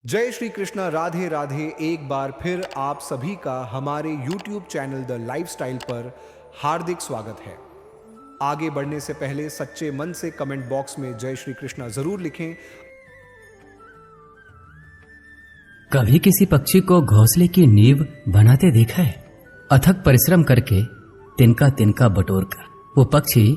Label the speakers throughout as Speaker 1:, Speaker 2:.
Speaker 1: जय श्री कृष्णा, राधे राधे। एक बार फिर आप सभी का हमारे YouTube चैनल द लाइफस्टाइल पर हार्दिक स्वागत है। आगे बढ़ने से पहले सच्चे मन से कमेंट बॉक्स में जय श्री कृष्णा जरूर लिखें।
Speaker 2: कभी किसी पक्षी को घोंसले की नींव बनाते देखा है? अथक परिश्रम करके तिनका तिनका बटोरकर वो पक्षी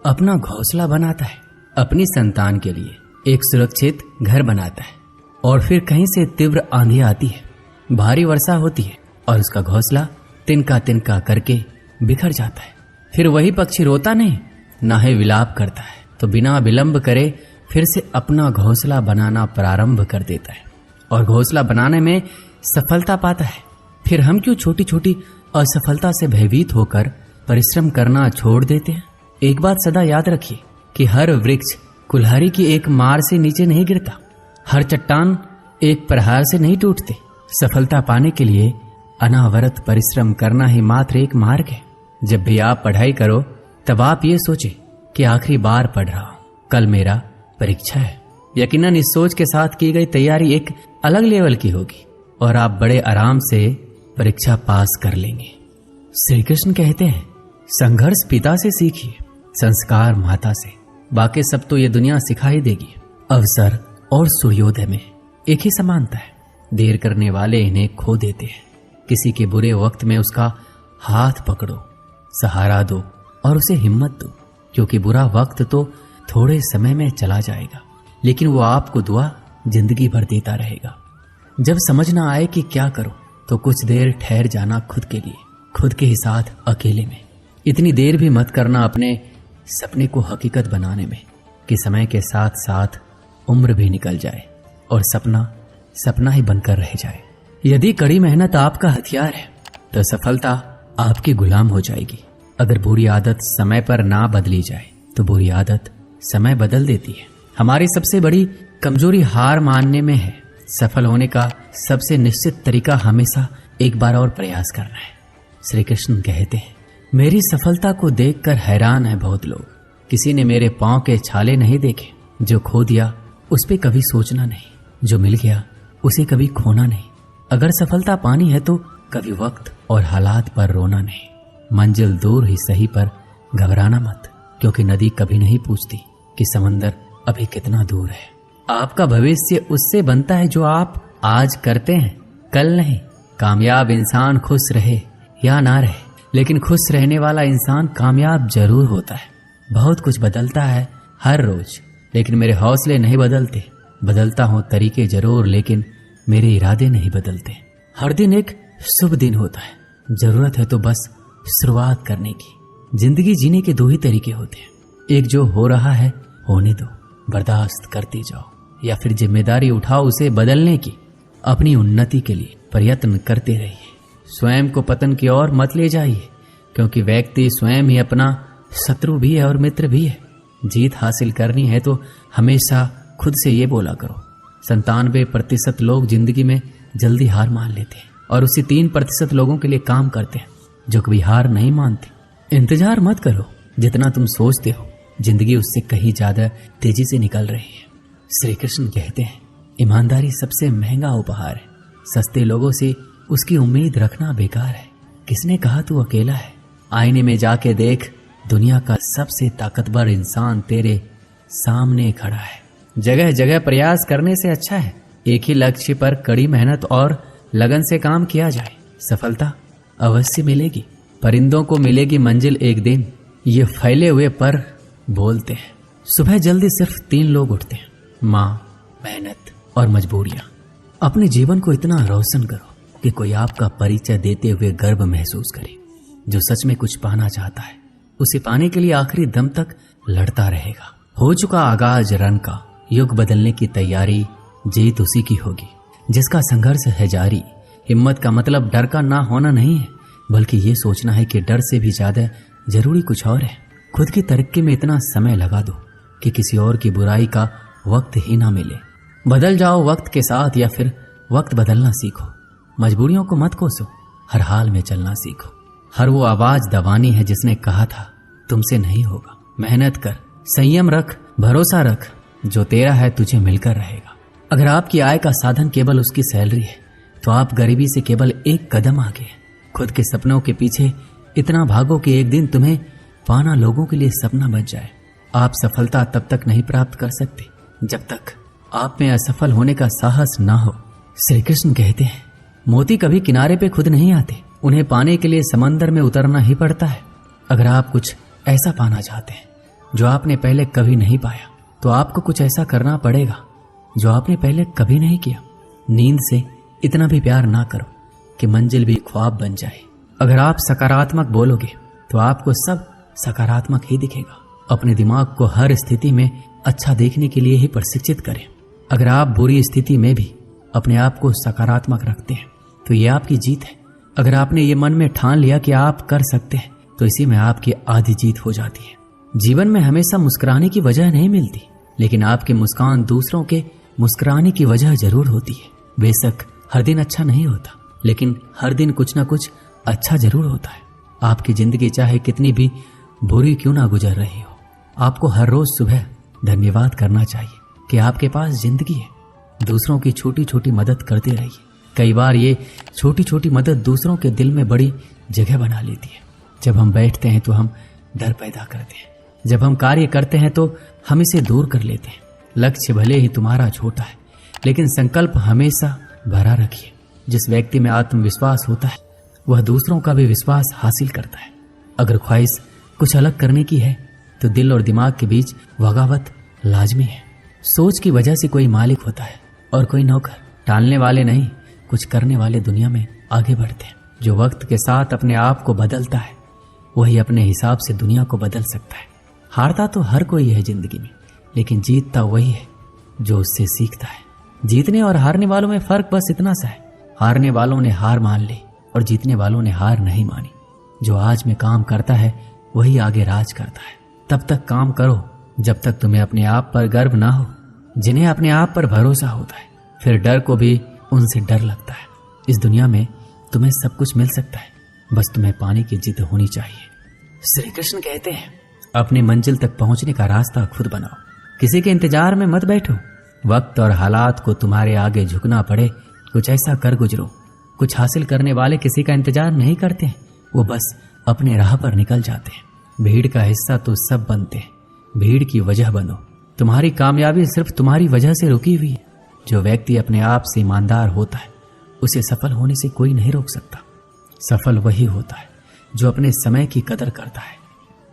Speaker 2: अपना घोंसला बनाता है, अपनी संतान के लिए एक सुरक्षित घर बनाता है। और फिर कहीं से तीव्र आंधी आती है, भारी वर्षा होती है और उसका घोंसला तिनका तिनका करके बिखर जाता है। फिर वही पक्षी रोता नहीं, ना ही विलाप करता है, तो बिना विलंब करे फिर से अपना घोंसला बनाना प्रारंभ कर देता है और घोंसला बनाने में सफलता पाता है। फिर हम क्यों छोटी छोटी असफलता से भयभीत होकर परिश्रम करना छोड़ देते हैं? एक बात सदा याद रखिए कि हर वृक्ष कुल्हाड़ी की एक मार से नीचे नहीं गिरता, हर चट्टान एक प्रहार से नहीं टूटते। सफलता पाने के लिए अनावरत परिश्रम करना ही मात्र एक मार्ग है। जब भी आप पढ़ाई करो तब आप ये सोचें कि आखिरी बार पढ़ रहा हूं, कल मेरा परीक्षा है। यकीनन इस सोच के साथ की गई तैयारी एक अलग लेवल की होगी और आप बड़े आराम से परीक्षा पास कर लेंगे। श्री कृष्ण कहते हैं, संघर्ष पिता से सीखिए, संस्कार माता से, बाकी सब तो ये दुनिया सिखा ही देगी। अवसर और सूर्योदय में एक ही समानता है, देर करने वाले इन्हें खो देते हैं। किसी के बुरे वक्त में उसका हाथ पकड़ो, सहारा दो और उसे हिम्मत दो, क्योंकि बुरा वक्त तो थोड़े समय में चला जाएगा, लेकिन वो आपको दुआ जिंदगी भर देता रहेगा। जब समझ ना आए कि क्या करो तो कुछ देर ठहर जाना खुद के लिए, खुद के ही साथ अकेले में। इतनी देर भी मत करना अपने सपने को हकीकत बनाने में कि समय के साथ साथ उम्र भी निकल जाए और सपना सपना ही बनकर रह जाए। यदि कड़ी मेहनत आपका हथियार है तो सफलता आपकी गुलाम हो जाएगी। अगर बुरी आदत समय पर ना बदली जाए तो बुरी आदत समय बदल देती है। हमारी सबसे बड़ी कमजोरी हार मानने में है। सफल होने का सबसे निश्चित तरीका हमेशा एक बार और प्रयास करना है। श्री कृष्ण कहते हैं, मेरी सफलता को देखकर हैरान है बहुत लोग। किसी ने मेरे पांव के छाले नहीं देखे। जो खो दिया उस पे कभी सोचना नहीं, जो मिल गया उसे कभी खोना नहीं। अगर सफलता पानी है तो कभी वक्त और हालात पर रोना नहीं। मंजिल दूर ही सही पर घबराना मत, क्योंकि नदी कभी नहीं पूछती कि समंदर अभी कितना दूर है। आपका भविष्य उससे बनता है जो आप आज करते हैं, कल नहीं। कामयाब इंसान खुश रहे या ना रहे, लेकिन खुश रहने वाला इंसान कामयाब जरूर होता है। बहुत कुछ बदलता है हर रोज, लेकिन मेरे हौसले नहीं बदलते। बदलता हूं तरीके जरूर, लेकिन मेरे इरादे नहीं बदलते। हर दिन एक शुभ दिन होता है, जरूरत है तो बस शुरुआत करने की। जिंदगी जीने के दो ही तरीके होते हैं, एक जो हो रहा है होने दो, बर्दाश्त करते जाओ, या फिर जिम्मेदारी उठाओ उसे बदलने की। अपनी उन्नति के लिए प्रयत्न करते रहिए। स्वयं को पतन की ओर मत ले जाइए, क्योंकि व्यक्ति स्वयं ही अपना शत्रु भी है और मित्र भी है। जीत हासिल करनी है तो हमेशा खुद से ये बोला करो। 97% लोग जिंदगी में जल्दी हार मान लेते हैं और उसी 3% लोगों के लिए काम करते हैं जो कभी हार नहीं मानते। इंतजार मत करो, जितना तुम सोचते हो जिंदगी उससे कहीं ज्यादा तेजी से निकल रही है। श्री कृष्ण कहते हैं, ईमानदारी सबसे महंगा उपहार है। सस्ते लोगों से उसकी उम्मीद रखना बेकार है। किसने कहा तू अकेला है? आईने में जाके देख, दुनिया का सबसे ताकतवर इंसान तेरे सामने खड़ा है। जगह जगह प्रयास करने से अच्छा है एक ही लक्ष्य पर कड़ी मेहनत और लगन से काम किया जाए। सफलता अवश्य मिलेगी, परिंदों को मिलेगी मंजिल एक दिन, ये फैले हुए पर बोलते हैं। सुबह जल्दी सिर्फ 3 लोग उठते हैं, माँ, मेहनत और मजबूरियां। अपने जीवन को इतना रोशन करो कि कोई आपका परिचय देते हुए गर्व महसूस करे। जो सच में कुछ पाना चाहता है उसे पाने के लिए आखिरी दम तक लड़ता रहेगा। हो चुका आगाज रन का, युग बदलने की तैयारी, जीत उसी की होगी जिसका संघर्ष है जारी। हिम्मत का मतलब डर का ना होना नहीं है, बल्कि ये सोचना है कि डर से भी ज्यादा जरूरी कुछ और है। खुद की तरक्की में इतना समय लगा दो कि किसी और की बुराई का वक्त ही ना मिले। बदल जाओ वक्त के साथ या फिर वक्त बदलना सीखो। मजबूरियों को मत कोसो, हर हाल में चलना सीखो। हर वो आवाज दबानी है जिसने कहा था तुमसे नहीं होगा। मेहनत कर, संयम रख, भरोसा रख, जो तेरा है तुझे मिलकर रहेगा। अगर आपकी आय का साधन केवल उसकी सैलरी है तो आप गरीबी से केवल एक कदम आगे हैं। खुद के सपनों के पीछे इतना भागो कि एक दिन तुम्हें पाना लोगों के लिए सपना बन जाए। आप सफलता तब तक नहीं प्राप्त कर सकते जब तक आप में असफल होने का साहस ना हो। श्री कृष्ण कहते हैं, मोती कभी किनारे पे खुद नहीं आते, उन्हें पाने के लिए समंदर में उतरना ही पड़ता है। अगर आप कुछ ऐसा पाना चाहते हैं जो आपने पहले कभी नहीं पाया तो आपको कुछ ऐसा करना पड़ेगा जो आपने पहले कभी नहीं किया। नींद से इतना भी प्यार ना करो कि मंजिल भी ख्वाब बन जाए। अगर आप सकारात्मक बोलोगे तो आपको सब सकारात्मक ही दिखेगा। अपने दिमाग को हर स्थिति में अच्छा देखने के लिए ही प्रशिक्षित करें। अगर आप बुरी स्थिति में भी अपने आप को सकारात्मक रखते हैं तो ये आपकी जीत है। अगर आपने ये मन में ठान लिया कि आप कर सकते हैं तो इसी में आपकी आधी जीत हो जाती है। जीवन में हमेशा मुस्कुराने की वजह नहीं मिलती, लेकिन आपकी मुस्कान दूसरों के मुस्कुराने की वजह जरूर होती है। बेशक हर दिन अच्छा नहीं होता, लेकिन हर दिन कुछ ना कुछ अच्छा जरूर होता है। आपकी जिंदगी चाहे कितनी भी बुरी क्यों ना गुजर रही हो, आपको हर रोज सुबह धन्यवाद करना चाहिए कि आपके पास जिंदगी है। दूसरों की छोटी छोटी मदद करते रहिए। कई बार ये छोटी छोटी मदद दूसरों के दिल में बड़ी जगह बना लेती है। जब हम बैठते हैं तो हम डर पैदा करते हैं, जब हम कार्य करते हैं तो हम इसे दूर कर लेते हैं। लक्ष्य भले ही तुम्हारा छोटा है, लेकिन संकल्प हमेशा भरा रखिए। जिस व्यक्ति में आत्मविश्वास होता है वह दूसरों का भी विश्वास हासिल करता है। अगर ख्वाहिश कुछ अलग करने की है तो दिल और दिमाग के बीच बगावत लाजमी है। सोच की वजह से कोई मालिक होता है और कोई नौकर। टालने वाले नहीं, कुछ करने वाले दुनिया में आगे बढ़ते हैं। जो वक्त के साथ अपने आप को बदलता है वही अपने हिसाब से दुनिया को बदल सकता है। हारता तो हर कोई है जिंदगी में, लेकिन जीतता वही है जो उससे सीखता है। जीतने और हारने वालों में फर्क बस इतना सा है, हारने वालों ने हार मान ली और जीतने वालों ने हार नहीं मानी। जो आज में काम करता है वही आगे राज करता है। तब तक काम करो जब तक तुम्हें अपने आप पर गर्व ना हो। जिन्हें अपने आप पर भरोसा होता है फिर डर को भी उनसे डर लगता है। इस दुनिया में तुम्हें सब कुछ मिल सकता है, बस तुम्हें पाने की जिद होनी चाहिए। श्री कृष्ण कहते हैं, अपनी मंजिल तक पहुंचने का रास्ता खुद बनाओ, किसी के इंतजार में मत बैठो। वक्त और हालात को तुम्हारे आगे झुकना पड़े कुछ ऐसा कर गुजरो। कुछ हासिल करने वाले किसी का इंतजार नहीं करते हैं, वो बस अपने राह पर निकल जाते हैं। भीड़ का हिस्सा तो सब बनते हैं, भीड़ की वजह बनो। तुम्हारी कामयाबी सिर्फ तुम्हारी वजह से रुकी हुई है। जो व्यक्ति अपने आप से ईमानदार होता है उसे सफल होने से कोई नहीं रोक सकता। सफल वही होता है जो अपने समय की कदर करता है।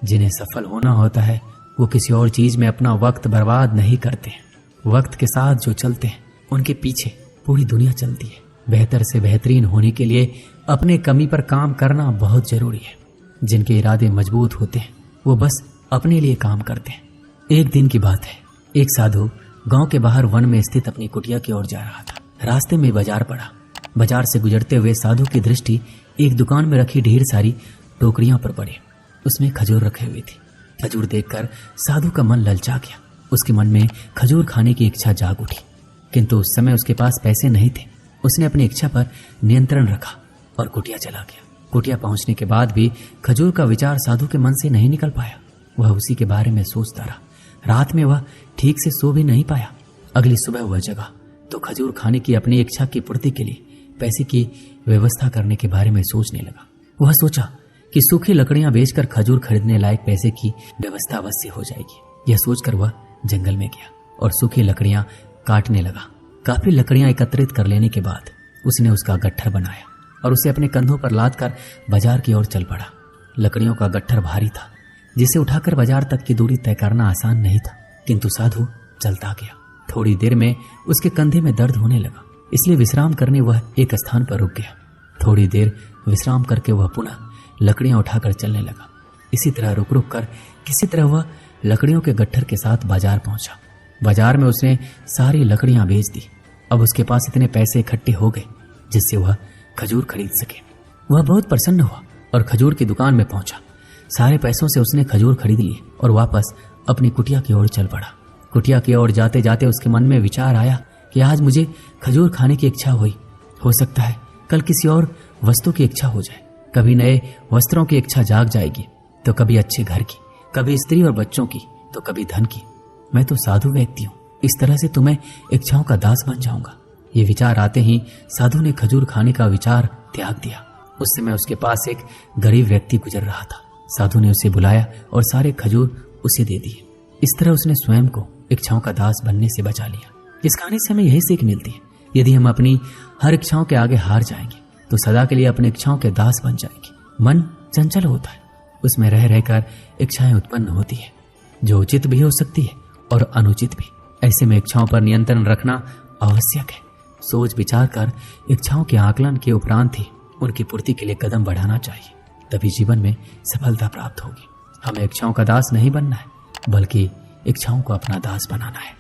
Speaker 2: जिन्हें सफल होना होता है वो किसी और चीज में अपना वक्त बर्बाद नहीं करते हैं। वक्त के साथ जो चलते हैं उनके पीछे पूरी दुनिया चलती है। बेहतर से बेहतरीन होने के लिए अपने कमी पर काम करना बहुत जरूरी है। जिनके इरादे मजबूत होते हैं वो बस अपने लिए काम करते हैं। एक दिन की बात है, एक साधु गांव के बाहर वन में स्थित अपनी कुटिया की ओर जा रहा था। रास्ते में बाजार पड़ा। बाजार से गुजरते हुए साधु की दृष्टि एक दुकान में रखी ढेर सारी टोकरियां पर पड़ी। उसमें खजूर रखे हुए थी। खजूर देखकर साधु का मन ललचा गया। उसके मन में खजूर खाने की इच्छा जाग उठी, किंतु उस समय उसके पास पैसे नहीं थे। उसने अपनी इच्छा पर नियंत्रण रखा और कुटिया चला गया। कुटिया पहुंचने के बाद भी खजूर का विचार साधु के मन से नहीं निकल पाया। वह उसी के बारे में सोचता रहा। रात में वह ठीक से सो भी नहीं पाया। अगली सुबह वह जगा तो खजूर खाने की अपनी इच्छा की पूर्ति के लिए पैसे की व्यवस्था करने के बारे में सोचने लगा। वह सोचा कि सूखी लकड़ियां बेचकर खजूर खरीदने लायक पैसे की व्यवस्था अवश्य हो जाएगी। यह सोचकर वह जंगल में गया और सूखी लकड़ियां काटने लगा। काफी लकड़ियां एकत्रित कर लेने के बाद उसने उसका गट्ठर बनाया और उसे अपने कंधों पर लादकर बाजार की ओर चल पड़ा। लकड़ियों का गट्ठर भारी था, जिसे उठाकर बाजार तक की दूरी तय करना आसान नहीं था, किंतु साधु चलता गया। थोड़ी देर में उसके कंधे में दर्द होने लगा, इसलिए विश्राम करने वह एक स्थान पर रुक गया। थोड़ी देर विश्राम करके वह पुनः लकड़ियां उठाकर चलने लगा। इसी तरह रुक रुक कर किसी तरह वह लकड़ियों के गट्ठर के साथ बाजार पहुंचा। बाजार में उसने सारी लकड़ियां बेच दी। अब उसके पास इतने पैसे इकट्ठे हो गए जिससे वह खजूर खरीद सके। वह बहुत प्रसन्न हुआ और खजूर की दुकान में पहुंचा। सारे पैसों से उसने खजूर खरीद लिए और वापस अपनी कुटिया की ओर चल पड़ा। कुटिया की ओर जाते जाते उसके मन में विचार आया कि आज मुझे खजूर खाने की इच्छा हुई, हो सकता है कल किसी और वस्तु की इच्छा हो जाए। कभी नए वस्त्रों की इच्छा जाग जाएगी, तो कभी अच्छे घर की, कभी स्त्री और बच्चों की, तो कभी धन की। मैं तो साधु व्यक्ति हूँ, इस तरह से तो मैं इच्छाओं का दास बन जाऊंगा। ये विचार आते ही साधु ने खजूर खाने का विचार त्याग दिया। उस समय उसके पास एक गरीब व्यक्ति गुजर रहा था। साधु ने उसे बुलाया और सारे खजूर उसे दे दिए। इस तरह उसने स्वयं को इच्छाओं का दास बनने से बचा लिया। इस कहानी से हमें यही सीख मिलती है, यदि हम अपनी हर इच्छाओं के आगे हार जाएंगे तो सदा के लिए अपनी इच्छाओं के दास बन जाएंगे। मन चंचल होता है, उसमें रह रहकर इच्छाएं उत्पन्न होती है, जो उचित भी हो सकती है और अनुचित भी। ऐसे में इच्छाओं पर नियंत्रण रखना आवश्यक है। सोच विचार कर इच्छाओं के आकलन के उपरांत ही उनकी पूर्ति के लिए कदम बढ़ाना चाहिए, तभी जीवन में सफलता प्राप्त होगी। हमें इच्छाओं का दास नहीं बनना है, बल्कि इच्छाओं को अपना दास बनाना है।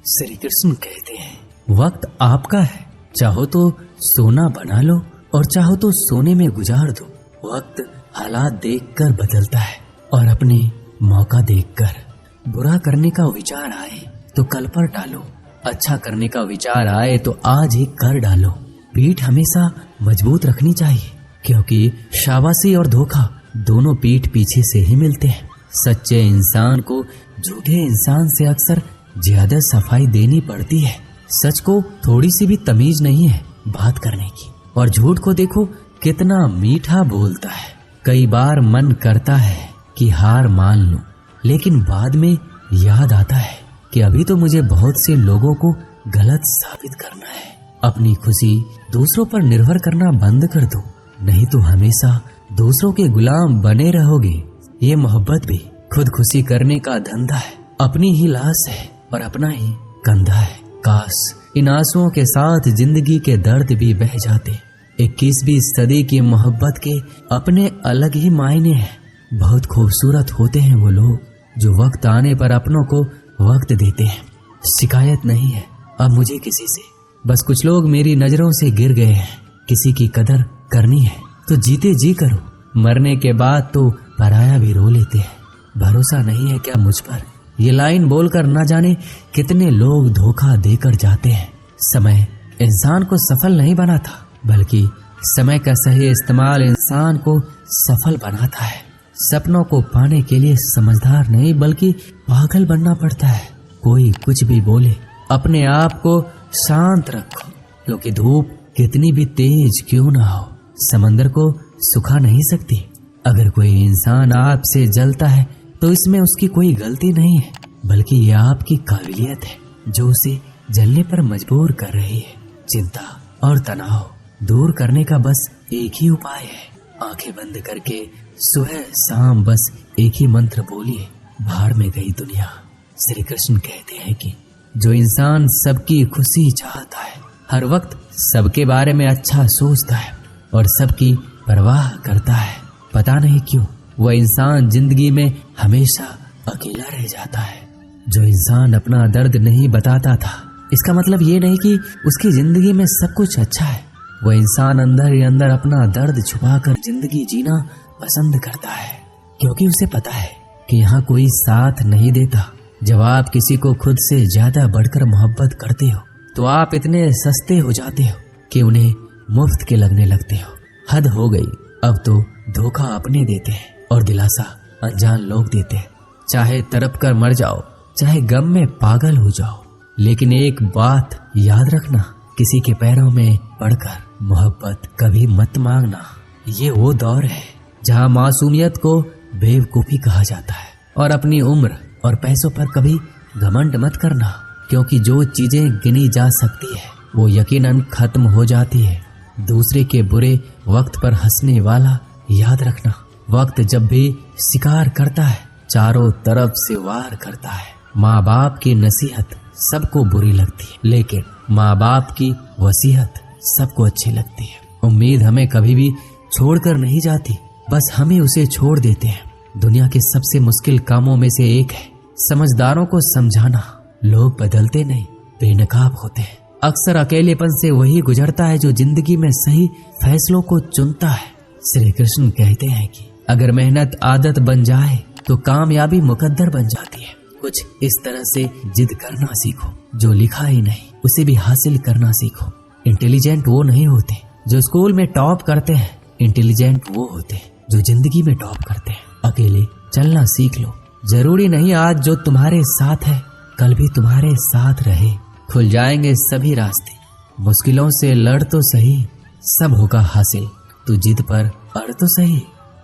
Speaker 2: श्री कृष्ण कहते हैं, वक्त आपका है, चाहो तो सोना बना लो और चाहो तो सोने में गुजार दो। वक्त हालात देखकर बदलता है और अपने मौका देखकर। बुरा करने का विचार आए तो कल पर डालो, अच्छा करने का विचार आए तो आज ही कर डालो। पीठ हमेशा मजबूत रखनी चाहिए, क्योंकि शाबाशी और धोखा दोनों पीठ पीछे से ही मिलते हैं। सच्चे इंसान को झूठे इंसान से अक्सर ज्यादा सफाई देनी पड़ती है। सच को थोड़ी सी भी तमीज नहीं है बात करने की, और झूठ को देखो कितना मीठा बोलता है। कई बार मन करता है कि हार मान लूं, लेकिन बाद में याद आता है कि अभी तो मुझे बहुत से लोगों को गलत साबित करना है। अपनी खुशी दूसरों पर निर्भर करना बंद कर दो, नहीं तो हमेशा दूसरों के गुलाम बने रहोगे। ये मोहब्बत भी खुद खुशी करने का धंधा है, अपनी ही लाश है और अपना ही कंधा है। काश इन आंसुओं के साथ जिंदगी के दर्द भी बह जाते। 21वीं सदी की मोहब्बत के अपने अलग ही मायने हैं। बहुत खूबसूरत होते हैं वो लोग जो वक्त आने पर अपनों को वक्त देते हैं। शिकायत नहीं है अब मुझे किसी से, बस कुछ लोग मेरी नजरों से गिर गए हैं। किसी की कदर करनी है तो जीते जी करो, मरने के बाद तो पराया भी रो लेते हैं। भरोसा नहीं है क्या मुझ पर? ये लाइन बोलकर न जाने कितने लोग धोखा देकर जाते हैं। समय इंसान को सफल नहीं बनाता, बल्कि समय का सही इस्तेमाल इंसान को सफल बनाता है। सपनों को पाने के लिए समझदार नहीं बल्कि पागल बनना पड़ता है। कोई कुछ भी बोले, अपने आप को शांत रखो, क्योंकि धूप कितनी भी तेज क्यों ना हो समंदर को सुखा नहीं सकती। अगर कोई इंसान आपसे जलता है तो इसमें उसकी कोई गलती नहीं है, बल्कि यह आपकी काबिलियत है जो उसे जलने पर मजबूर कर रही है। चिंता और तनाव दूर करने का बस एक ही उपाय है। आंखें बंद करके सुबह शाम बस एक ही मंत्र बोलिए, बाहर में गई दुनिया। श्री कृष्ण कहते हैं कि जो इंसान सबकी खुशी चाहता है, हर वक्त सबके बारे में अच्छा सोचता है और सबकी परवाह करता है, पता नहीं क्यों वह इंसान जिंदगी में हमेशा अकेला रह जाता है। जो इंसान अपना दर्द नहीं बताता था, इसका मतलब ये नहीं कि उसकी जिंदगी में सब कुछ अच्छा है। वह इंसान अंदर ही अंदर अपना दर्द छुपाकर जिंदगी जीना पसंद करता है, क्योंकि उसे पता है कि यहाँ कोई साथ नहीं देता। जब आप किसी को खुद से ज्यादा बढ़कर मोहब्बत करते हो तो आप इतने सस्ते हो जाते हो कि उन्हें मुफ्त के लगने लगते हो। हद हो गई, अब तो धोखा अपने देते हैं और दिलासा अनजान लोग देते हैं। चाहे तड़प कर मर जाओ, चाहे गम में पागल हो जाओ, लेकिन एक बात याद रखना, किसी के पैरों में पड़कर मोहब्बत कभी मत मांगना। ये वो दौर है जहाँ मासूमियत को बेवकूफी कहा जाता है, और अपनी उम्र और पैसों पर कभी घमंड मत करना, क्योंकि जो चीजें गिनी जा सकती है वो यकीनन खत्म हो जाती है। दूसरे के बुरे वक्त पर हंसने वाला याद रखना, वक्त जब भी शिकार करता है चारों तरफ से वार करता है। माँ बाप की नसीहत सबको बुरी लगती है, लेकिन माँ बाप की वसीयत सबको अच्छी लगती है। उम्मीद हमें कभी भी छोड़कर नहीं जाती, बस हमें उसे छोड़ देते हैं। दुनिया के सबसे मुश्किल कामों में से एक है समझदारों को समझाना। लोग बदलते नहीं, बेनकाब होते हैं। अक्सर अकेलेपन से वही गुजरता है जो जिंदगी में सही फैसलों को चुनता है। श्री कृष्ण कहते हैं कि अगर मेहनत आदत बन जाए तो कामयाबी मुकद्दर बन जाती है। कुछ इस तरह से जिद करना सीखो, जो लिखा ही नहीं उसे भी हासिल करना सीखो। इंटेलिजेंट वो नहीं होते जो स्कूल में टॉप करते हैं, इंटेलिजेंट वो होते हैं जो जिंदगी में टॉप करते हैं। अकेले चलना सीख लो, जरूरी नहीं आज जो तुम्हारे साथ है कल भी तुम्हारे साथ रहे। खुल जाएंगे सभी रास्ते, मुश्किलों से लड़ तो सही, सब होगा हासिल, तू जिद पर अड़ तो सही।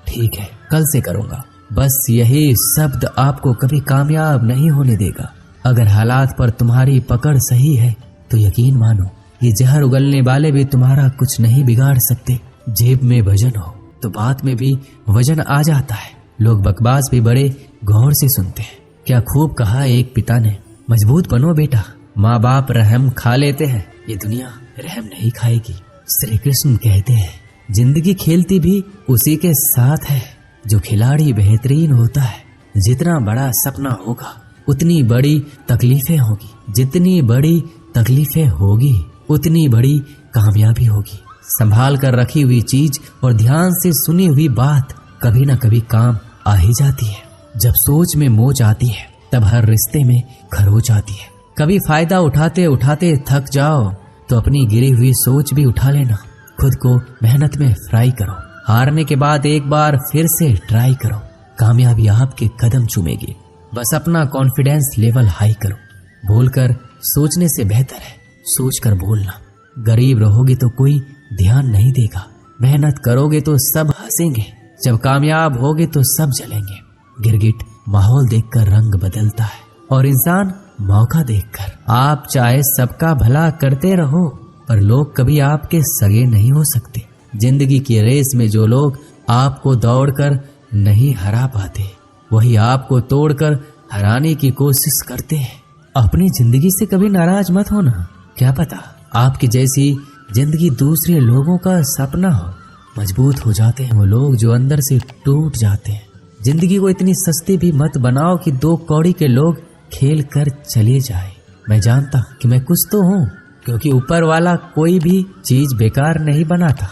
Speaker 2: ठीक है, कल से करूंगा। बस यही शब्द आपको कभी कामयाब नहीं होने देगा। अगर हालात पर तुम्हारी पकड़ सही है तो यकीन मानो, ये जहर उगलने वाले भी तुम्हारा कुछ नहीं बिगाड़ सकते। जेब में वजन हो तो बात में भी वजन आ जाता है। लोग बकवास भी बड़े गौर से सुनते हैं। क्या खूब कहा एक पिता ने, मजबूत बनो बेटा, माँ बाप रहम खा लेते हैं, ये दुनिया रहम नहीं खाएगी। श्री कृष्ण कहते हैं, जिंदगी खेलती भी उसी के साथ है जो खिलाड़ी बेहतरीन होता है। जितना बड़ा सपना होगा उतनी बड़ी तकलीफें होगी, जितनी बड़ी तकलीफें होगी उतनी बड़ी कामयाबी होगी। संभाल कर रखी हुई चीज और ध्यान से सुनी हुई बात कभी न कभी काम आ ही जाती है। जब सोच में मोच आती है तब हर रिश्ते में खरोच आती है। कभी फायदा उठाते उठाते थक जाओ तो अपनी गिरी हुई सोच भी उठा लेना। खुद को मेहनत में फ्राई करो, हारने के बाद एक बार फिर से ट्राई करो, कामयाबी आपके कदम चूमेगी। बस अपना कॉन्फिडेंस लेवल हाई करो। बोलकर सोचने से बेहतर है सोच कर बोलना। गरीब रहोगे तो कोई ध्यान नहीं देगा, मेहनत करोगे तो सब हंसेंगे, जब कामयाब होगे तो सब जलेंगे। गिरगिट माहौल देखकर रंग बदलता है और इंसान मौका देखकर। आप चाहे सबका भला करते रहो पर लोग कभी आपके सगे नहीं हो सकते। जिंदगी की रेस में जो लोग आपको दौड़कर नहीं हरा पाते वही आपको तोड़कर हराने की कोशिश करते हैं। अपनी जिंदगी से कभी नाराज मत होना, क्या पता आपकी जैसी जिंदगी दूसरे लोगों का सपना हो। मजबूत हो जाते हैं वो लोग जो अंदर से टूट जाते हैं। जिंदगी को इतनी सस्ती भी मत बनाओ कि 2 कौड़ी के लोग खेल कर चले जाए। मैं जानता कि मैं कुछ तो हूँ, क्योंकि ऊपर वाला कोई भी चीज बेकार नहीं बनाता।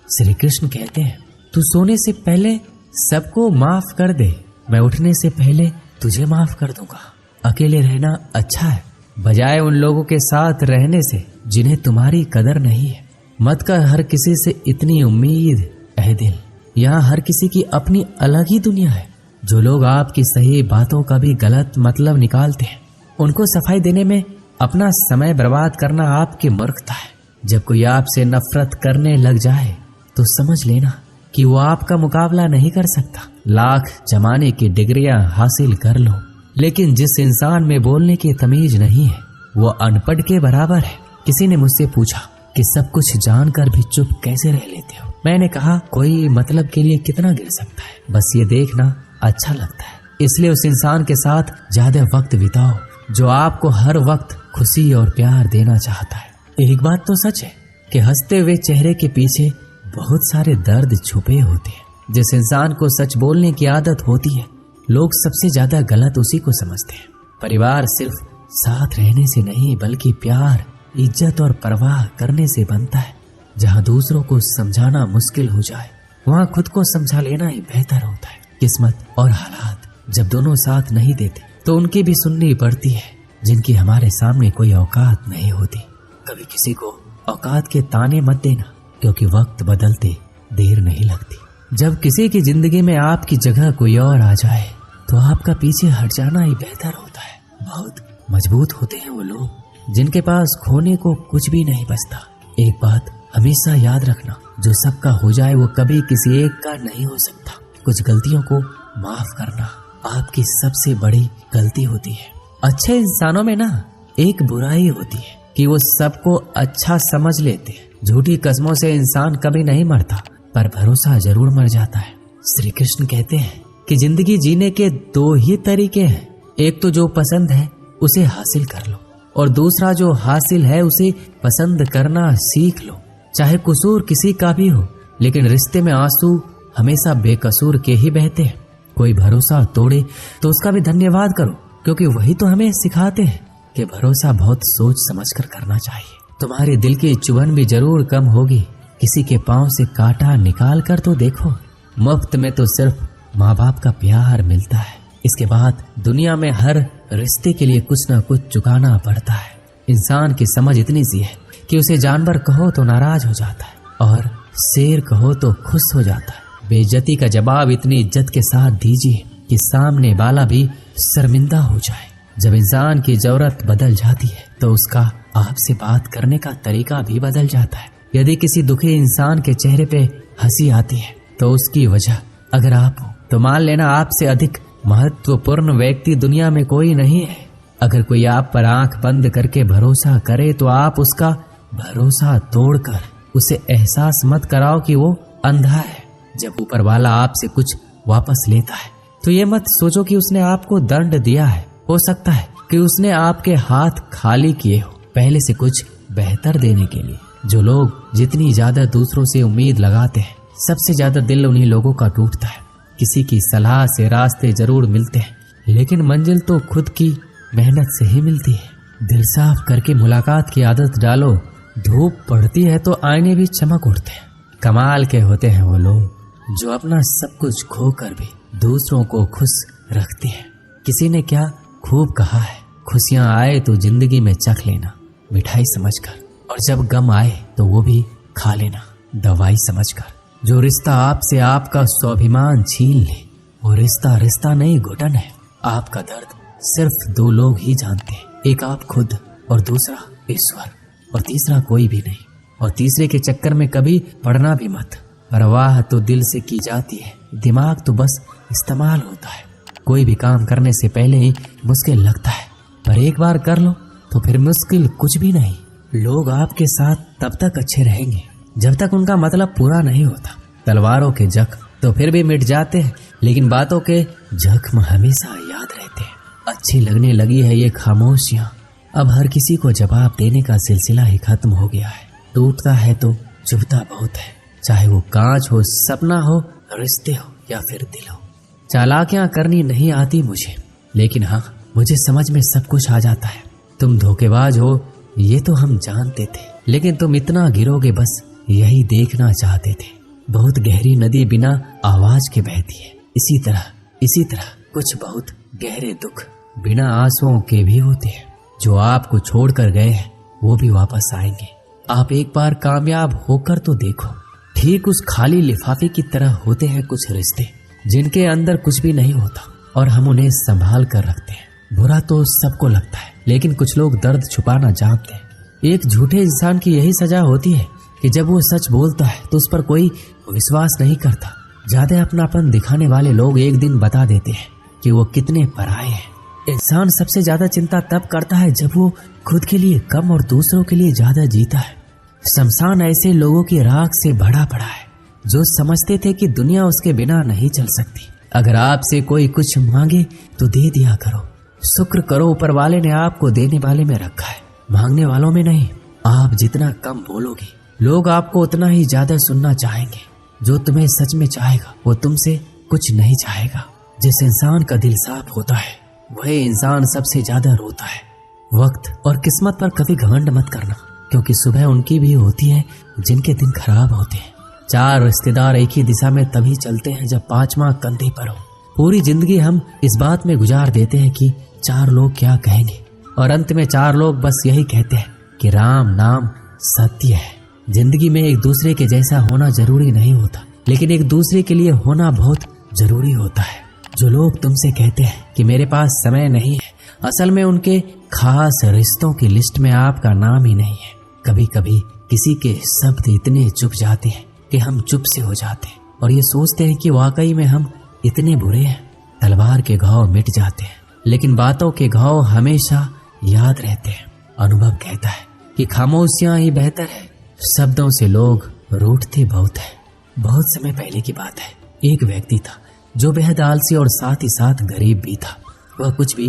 Speaker 2: श्री कृष्ण कहते हैं, तू सोने से पहले सबको माफ कर दे, मैं उठने से पहले तुझे माफ कर दूंगा। अकेले रहना अच्छा है बजाय उन लोगों के साथ रहने से जिन्हें तुम्हारी कदर नहीं है। मत कर हर किसी से इतनी उम्मीद ऐ दिल, यहाँ हर किसी की अपनी अलग ही दुनिया है। जो लोग आपकी सही बातों का भी गलत मतलब निकालते हैं उनको सफाई देने में अपना समय बर्बाद करना आपकी मूर्खता है। जब कोई आपसे नफरत करने लग जाए तो समझ लेना कि वो आपका मुकाबला नहीं कर सकता। लाख जमाने की डिग्रियां हासिल कर लो, लेकिन जिस इंसान में बोलने की तमीज नहीं है वो अनपढ़ के बराबर है। किसी ने मुझसे पूछा कि सब कुछ जानकर भी चुप कैसे रह लेते हो। मैंने कहा, कोई मतलब के लिए कितना गिर सकता है, बस ये देखना अच्छा लगता है। इसलिए उस इंसान के साथ ज्यादा वक्त बिताओ जो आपको हर वक्त खुशी और प्यार देना चाहता है। एक बात तो सच है कि हंसते हुए चेहरे के पीछे बहुत सारे दर्द छुपे होते हैं। जिस इंसान को सच बोलने की आदत होती है लोग सबसे ज्यादा गलत उसी को समझते हैं। परिवार सिर्फ साथ रहने से नहीं बल्कि प्यार, इज्जत और परवाह करने से बनता है। जहाँ दूसरों को समझाना मुश्किल हो जाए वहाँ खुद को समझा लेना ही बेहतर होता है। किस्मत और हालात जब दोनों साथ नहीं देते तो उनकी भी सुननी पड़ती है जिनकी हमारे सामने कोई औकात नहीं होती। कभी किसी को औकात के ताने मत देना, क्योंकि वक्त बदलते देर नहीं लगती। जब किसी की जिंदगी में आपकी जगह कोई और आ जाए तो आपका पीछे हट जाना ही बेहतर होता है। बहुत मजबूत होते हैं वो लोग जिनके पास खोने को कुछ भी नहीं बचता। एक बात हमेशा याद रखना, जो सबका हो जाए वो कभी किसी एक का नहीं हो सकता। कुछ गलतियों को माफ करना आपकी सबसे बड़ी गलती होती है। अच्छे इंसानों में ना एक बुराई होती है कि वो सबको अच्छा समझ लेते हैं। झूठी कस्मों से इंसान कभी नहीं मरता पर भरोसा जरूर मर जाता है। श्री कृष्ण कहते हैं कि जिंदगी जीने के 2 ही तरीके हैं। एक तो जो पसंद है उसे हासिल कर लो और दूसरा जो हासिल है उसे पसंद करना सीख लो। चाहे कसूर किसी का भी हो, लेकिन रिश्ते में आंसू हमेशा बेकसूर के ही बहते हैं। कोई भरोसा तोड़े तो उसका भी धन्यवाद करो, क्योंकि वही तो हमें सिखाते हैं कि भरोसा बहुत सोच समझ कर करना चाहिए। तुम्हारे दिल की चुभन भी जरूर कम होगी। किसी के पांव से कांटा निकाल कर तो देखो। मुफ्त में तो सिर्फ माँ बाप का प्यार मिलता है, इसके बाद दुनिया में हर रिश्ते के लिए कुछ न कुछ चुकाना पड़ता है। इंसान की समझ इतनी सी है कि उसे जानवर कहो तो नाराज हो जाता है और शेर कहो तो खुश हो जाता है। बेइज्जती का जवाब इतनी इज्जत के साथ दीजिए कि सामने वाला भी शर्मिंदा हो जाए। जब इंसान की जरूरत बदल जाती है तो उसका आपसे बात करने का तरीका भी बदल जाता है। यदि किसी दुखी इंसान के चेहरे पे हंसी आती है तो उसकी वजह अगर आप हो तो मान लेना आपसे अधिक महत्वपूर्ण व्यक्ति दुनिया में कोई नहीं है। अगर कोई आप पर आंख बंद करके भरोसा करे तो आप उसका भरोसा तोड़कर उसे एहसास मत कराओ कि वो अंधा है। जब ऊपर वाला आपसे कुछ वापस लेता है तो ये मत सोचो कि उसने आपको दंड दिया है। हो सकता है कि उसने आपके हाथ खाली किए हो पहले से कुछ बेहतर देने के लिए। जो लोग जितनी ज्यादा दूसरों से उम्मीद लगाते हैं सबसे ज्यादा दिल उन्हीं लोगों का टूटता है। किसी की सलाह से रास्ते जरूर मिलते हैं लेकिन मंजिल तो खुद की मेहनत से ही मिलती है। दिल साफ करके मुलाकात की आदत डालो। धूप पड़ती है तो आईने भी चमक उठते हैं। कमाल के होते हैं वो लोग जो अपना सब कुछ खोकर भी दूसरों को खुश रखते हैं। किसी ने क्या खूब कहा है, खुशियां आए तो जिंदगी में चख लेना मिठाई समझकर, और जब गम आए तो वो भी खा लेना दवाई समझकर। जो रिश्ता आपसे आपका स्वाभिमान छीन ले वो रिश्ता रिश्ता नहीं घुटन है। आपका दर्द सिर्फ दो लोग ही जानते हैं, एक आप खुद और दूसरा ईश्वर, और तीसरा कोई भी नहीं। और तीसरे के चक्कर में कभी पड़ना भी मत। परवाह तो दिल से की जाती है, दिमाग तो बस इस्तेमाल होता है। कोई भी काम करने से पहले ही मुश्किल लगता है पर एक बार कर लो तो फिर मुश्किल कुछ भी नहीं। लोग आपके साथ तब तक अच्छे रहेंगे जब तक उनका मतलब पूरा नहीं होता। तलवारों के जख्म तो फिर भी मिट जाते हैं लेकिन बातों के जख्म हमेशा याद रहते हैं। अच्छी लगने लगी है ये खामोशियां। अब हर किसी को जवाब देने का सिलसिला ही खत्म हो गया है। टूटता है तो चुभता बहुत है, चाहे वो कांच हो, सपना हो, रिश्ते हो या फिर दिल हो। चालाकियां करनी नहीं आती मुझे, लेकिन हाँ मुझे समझ में सब कुछ आ जाता है। तुम धोखेबाज हो ये तो हम जानते थे, लेकिन तुम इतना गिरोगे बस यही देखना चाहते थे। बहुत गहरी नदी बिना आवाज के बहती है, इसी तरह कुछ बहुत गहरे दुख बिना आंसुओं के भी होते हैं। जो आपको छोड़कर गए हैं वो भी वापस आएंगे। आप एक बार कामयाब होकर तो देखो। ठीक उस खाली लिफाफे की तरह होते हैं कुछ रिश्ते जिनके अंदर कुछ भी नहीं होता और हम उन्हें संभाल कर रखते हैं। बुरा तो सबको लगता है लेकिन कुछ लोग दर्द छुपाना जानते हैं। एक झूठे इंसान की यही सजा होती है कि जब वो सच बोलता है तो उस पर कोई विश्वास नहीं करता। ज्यादा अपनापन दिखाने वाले लोग एक दिन बता देते हैं कि वो कितने पराये हैं। इंसान सबसे ज्यादा चिंता तब करता है जब वो खुद के लिए कम और दूसरों के लिए ज्यादा जीता है। शमशान ऐसे लोगों की राख से भरा पड़ा है जो समझते थे कि दुनिया उसके बिना नहीं चल सकती। अगर आपसे कोई कुछ मांगे तो दे दिया करो। शुक्र करो ऊपर वाले ने आपको देने वाले में रखा है, मांगने वालों में नहीं। आप जितना कम बोलोगे लोग आपको उतना ही ज्यादा सुनना चाहेंगे। जो तुम्हें सच में चाहेगा वो तुमसे कुछ नहीं चाहेगा। जिस इंसान का दिल साफ होता है वही इंसान सबसे ज्यादा रोता है। वक्त और किस्मत पर कभी घमंड मत करना, क्योंकि सुबह उनकी भी होती है जिनके दिन खराब होते हैं। 4 रिश्तेदार एक ही दिशा में तभी चलते हैं जब 5वां कंधे पर हो। पूरी जिंदगी हम इस बात में गुजार देते हैं कि 4 लोग क्या कहेंगे, और अंत में 4 लोग बस यही कहते हैं कि राम नाम सत्य है। जिंदगी में एक दूसरे के जैसा होना जरूरी नहीं होता, लेकिन एक दूसरे के लिए होना बहुत जरूरी होता है। जो लोग तुमसे कहते हैं कि मेरे पास समय नहीं है, असल में उनके खास रिश्तों की लिस्ट में आपका नाम ही नहीं है। कभी कभी किसी के शब्द इतने चुप जाते हैं कि हम चुप से हो जाते हैं और ये सोचते हैं कि वाकई में हम इतने बुरे हैं। तलवार के घाव मिट जाते हैं लेकिन बातों के घाव हमेशा याद रहते हैं। अनुभव कहता है कि खामोशियां ही बेहतर है। शब्दों से लोग रूठते बहुत है। बहुत समय पहले की बात है, एक व्यक्ति था जो बेहद आलसी और साथ ही साथ गरीब भी था। वह कुछ भी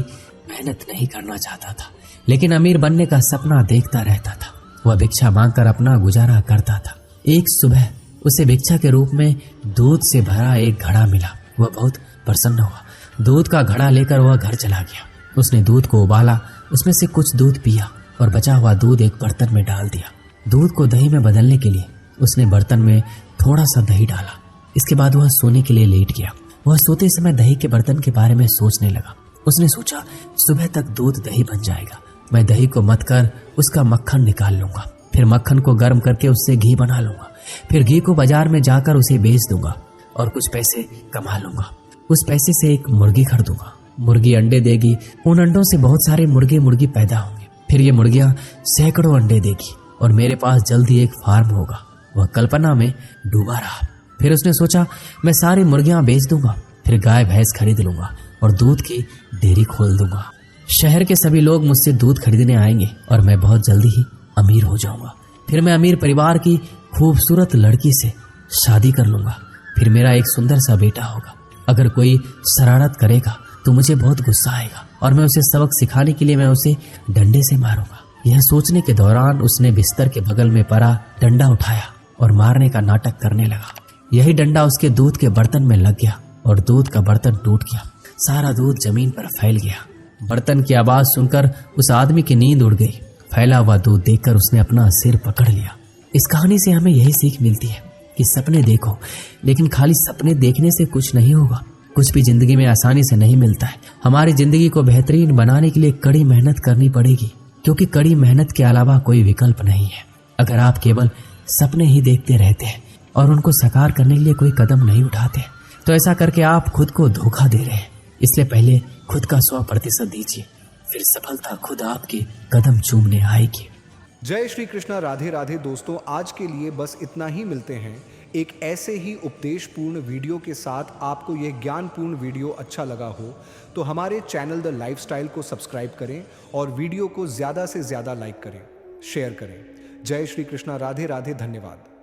Speaker 2: मेहनत नहीं करना चाहता था, लेकिन अमीर बनने का सपना देखता रहता था। वह भिक्षा मांगकर अपना गुजारा करता था। एक सुबह उसे भिक्षा के रूप में दूध से भरा एक घड़ा मिला। वह बहुत प्रसन्न हुआ। दूध का घड़ा लेकर वह घर चला गया। उसने दूध को उबाला, उसमें से कुछ दूध पिया और बचा हुआ दूध एक बर्तन में डाल दिया। दूध को दही में बदलने के लिए उसने बर्तन में थोड़ा सा दही डाला। इसके बाद वह सोने के लिए लेट गया। वह सोते समय दही के बर्तन के बारे में सोचने लगा। उसने सोचा, सुबह तक दूध दही बन जाएगा। मैं दही को मथ कर उसका मक्खन निकाल लूंगा, फिर मक्खन को गर्म करके उससे घी बना लूंगा, फिर घी को बाजार में जाकर उसे बेच दूंगा और कुछ पैसे कमा लूंगा। उस पैसे से एक मुर्गी खरीदूंगा मुर्गी अंडे देगी, उन अंडों से बहुत सारे मुर्गे मुर्गी पैदा होंगे, फिर ये मुर्गियां सैकड़ों अंडे देगी और मेरे पास जल्दी एक फार्म होगा। वह कल्पना में डूबा रहा। फिर उसने सोचा मैं सारी मुर्गियां बेच दूंगा, फिर गाय भैंस खरीद लूंगा और दूध की डेयरी खोल दूंगा। शहर के सभी लोग मुझसे दूध खरीदने आएंगे और मैं बहुत जल्दी ही अमीर हो जाऊंगा। फिर मैं अमीर परिवार की खूबसूरत लड़की से शादी कर लूंगा। फिर मेरा एक सुंदर सा बेटा होगा। अगर कोई शरारत करेगा तो मुझे बहुत गुस्सा आएगा और मैं उसे सबक सिखाने के लिए मैं उसे डंडे से मारूंगा। यह सोचने के दौरान उसने बिस्तर के बगल में पड़ा डंडा उठाया और मारने का नाटक करने लगा। यही डंडा उसके दूध के बर्तन में लग गया और दूध का बर्तन टूट गया। सारा दूध जमीन पर फैल गया। बर्तन की आवाज सुनकर उस आदमी की नींद उड़ गई। फैला हुआ दूध देखकर उसने अपना सिर पकड़ लिया। इस कहानी से हमें यही सीख मिलती है कि सपने देखो, लेकिन खाली सपने देखने से कुछ नहीं होगा। कुछ भी जिंदगी में आसानी से नहीं मिलता है। हमारी जिंदगी को बेहतरीन बनाने के लिए कड़ी मेहनत करनी पड़ेगी, क्योंकि कड़ी मेहनत के अलावा कोई विकल्प नहीं है। अगर आप केवल सपने ही देखते रहते हैं और उनको साकार करने के लिए कोई कदम नहीं उठाते, तो ऐसा करके आप खुद को धोखा दे रहे हैं। इसलिए पहले खुद का 100% दीजिए, फिर सफलता खुद आपके कदम चूमने आएगी।
Speaker 1: जय श्री कृष्णा, राधे राधे। दोस्तों, आज के लिए बस इतना ही। मिलते हैं एक ऐसे ही उपदेशपूर्ण वीडियो के साथ। आपको यह ज्ञानपूर्ण वीडियो अच्छा लगा हो तो हमारे चैनल द लाइफस्टाइल को सब्सक्राइब करें और वीडियो को ज़्यादा से ज़्यादा लाइक करें, शेयर करें। जय श्री कृष्णा, राधे राधे। धन्यवाद।